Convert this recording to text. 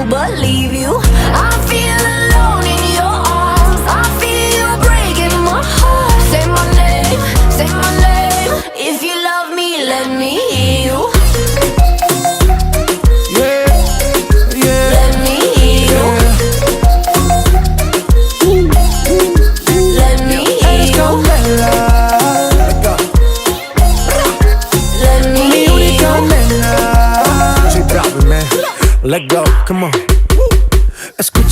believe you. I feel alone in your arms. I feel you breaking my heart. Say my name, say my name. If you love me, let me hear you. Yeah, yeah. Let me hear you. Let me hear you. Let me hear you. Sei bravo, man. Let go, come on. Escucha